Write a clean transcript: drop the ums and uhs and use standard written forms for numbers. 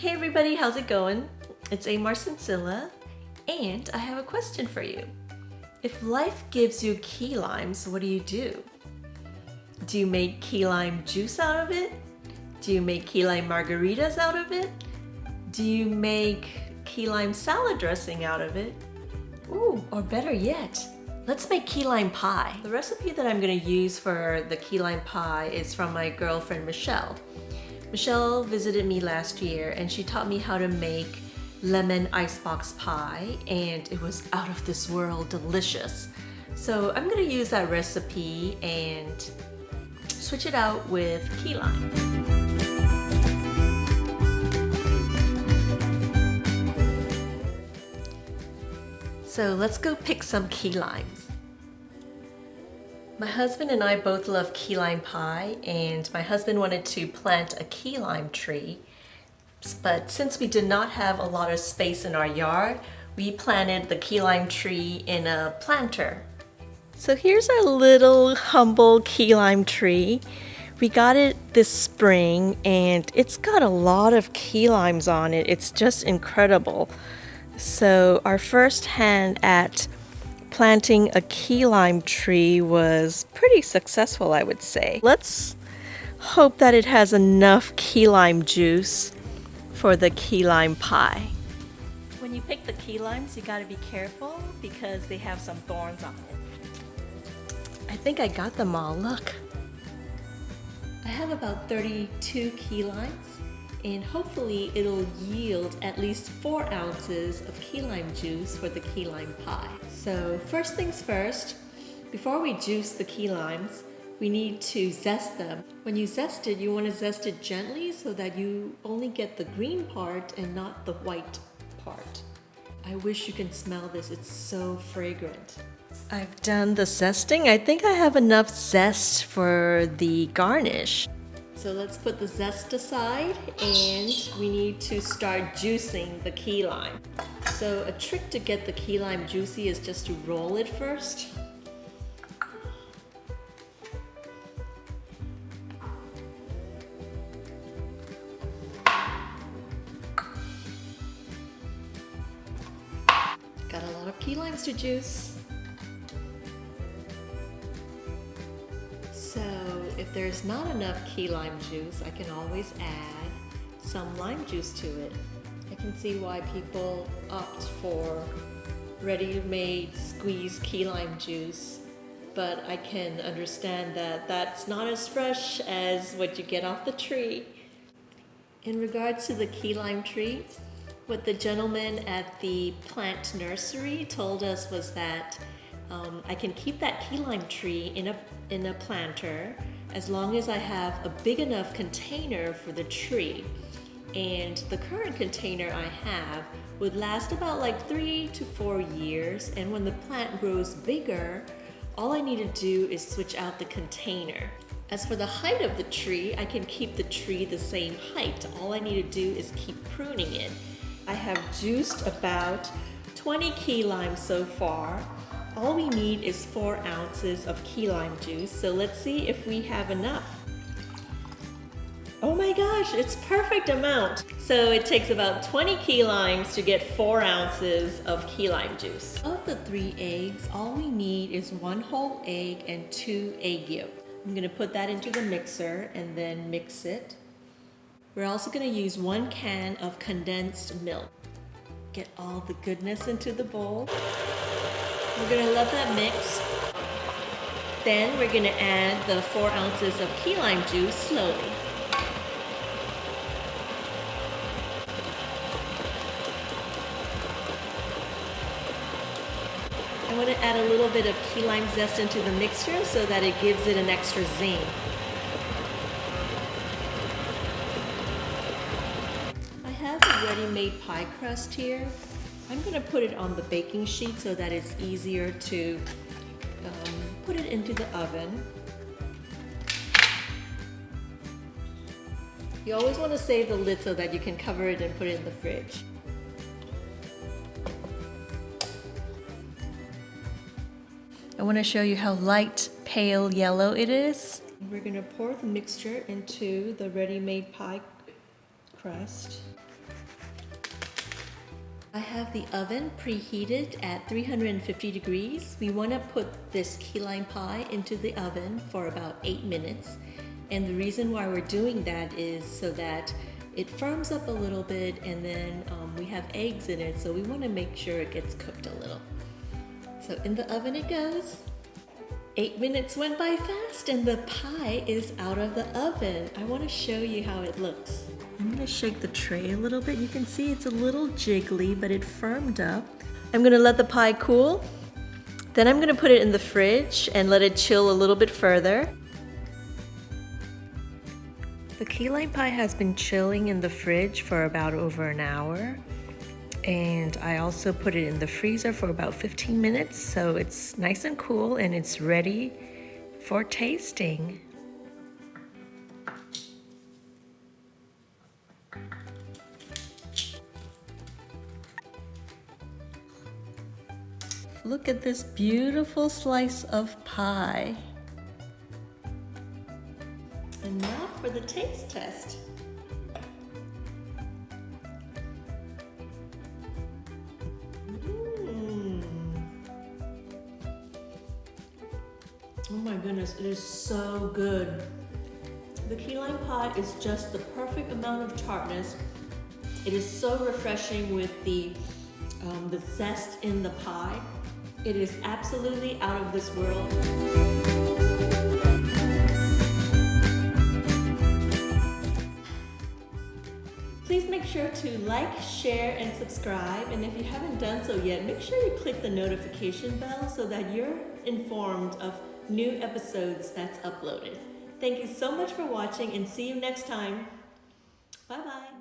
Hey everybody, how's it going? It's Amar Sincilla, and I have a question for you. If life gives you key limes, what do? Do you make key lime juice out of it? Do you make key lime margaritas out of it? Do you make key lime salad dressing out of it? Ooh, or better yet, let's make key lime pie. The recipe that I'm gonna use for the key lime pie is from my girlfriend Michelle. Michelle visited me last year and she taught me how to make lemon icebox pie, and it was out of this world delicious. So I'm gonna use that recipe and switch it out with key lime. So let's go pick some key limes. My husband and I both love key lime pie, and my husband wanted to plant a key lime tree, but since we did not have a lot of space in our yard, we planted the key lime tree in a planter. So here's our little humble key lime tree. We got it this spring and it's got a lot of key limes on it. It's just incredible. So our first hand at planting a key lime tree was pretty successful, I would say. Let's hope that it has enough key lime juice for the key lime pie. When you pick the key limes, you gotta be careful because they have some thorns on it. I think I got them all, look. I have about 32 key limes, and hopefully it'll yield at least 4 ounces of key lime juice for the key lime pie. So first things first, before we juice the key limes, we need to zest them. When you zest it, you want to zest it gently so that you only get the green part and not the white part. I wish you can smell this, it's so fragrant. I've done the zesting. I think I have enough zest for the garnish. So let's put the zest aside and we need to start juicing the key lime. So a trick to get the key lime juicy is just to roll it first. Got a lot of key limes to juice. So if there's not enough key lime juice, I can always add some lime juice to it. I can see why people opt for ready-made squeezed key lime juice, but I can understand that that's not as fresh as what you get off the tree. In regards to the key lime tree, what the gentleman at the plant nursery told us was that I can keep that key lime tree in a planter as long as I have a big enough container for the tree. And the current container I have would last about like 3 to 4 years, and when the plant grows bigger, all I need to do is switch out the container. As for the height of the tree, I can keep the tree the same height. All I need to do is keep pruning it. I have juiced about 20 key limes so far. All we need is 4 ounces of key lime juice, so let's see if we have enough. Oh my gosh, it's perfect amount. So it takes about 20 key limes to get 4 ounces of key lime juice. Of the 3 eggs, all we need is 1 whole egg and 2 egg yolks. I'm gonna put that into the mixer and then mix it. We're also gonna use 1 can of condensed milk. Get all the goodness into the bowl. We're gonna let that mix. Then we're gonna add the 4 ounces of key lime juice slowly. I want to add a little bit of key lime zest into the mixture so that it gives it an extra zing. I have a ready-made pie crust here. I'm going to put it on the baking sheet so that it's easier to put it into the oven. You always want to save the lid so that you can cover it and put it in the fridge. I want to show you how light, pale yellow it is. We're going to pour the mixture into the ready-made pie crust. I have the oven preheated at 350 degrees. We want to put this key lime pie into the oven for about 8 minutes. And the reason why we're doing that is so that it firms up a little bit, and then we have eggs in it, so we want to make sure it gets cooked a little. So in the oven it goes. 8 minutes went by fast and the pie is out of the oven. I want to show you how it looks. I'm going to shake the tray a little bit. You can see it's a little jiggly, but it firmed up. I'm going to let the pie cool. Then I'm going to put it in the fridge and let it chill a little bit further. The key lime pie has been chilling in the fridge for about over an hour. And I also put it in the freezer for about 15 minutes, so it's nice and cool and it's ready for tasting. Look at this beautiful slice of pie. And now for the taste test. Oh my goodness, it is so good. The key lime pie is just the perfect amount of tartness. It is so refreshing with the zest in the pie. It is absolutely out of this world. Please make sure to like, share, and subscribe. And if you haven't done so yet, make sure you click the notification bell so that you're informed of new episodes that's uploaded. Thank you so much for watching and see you next time. Bye-bye.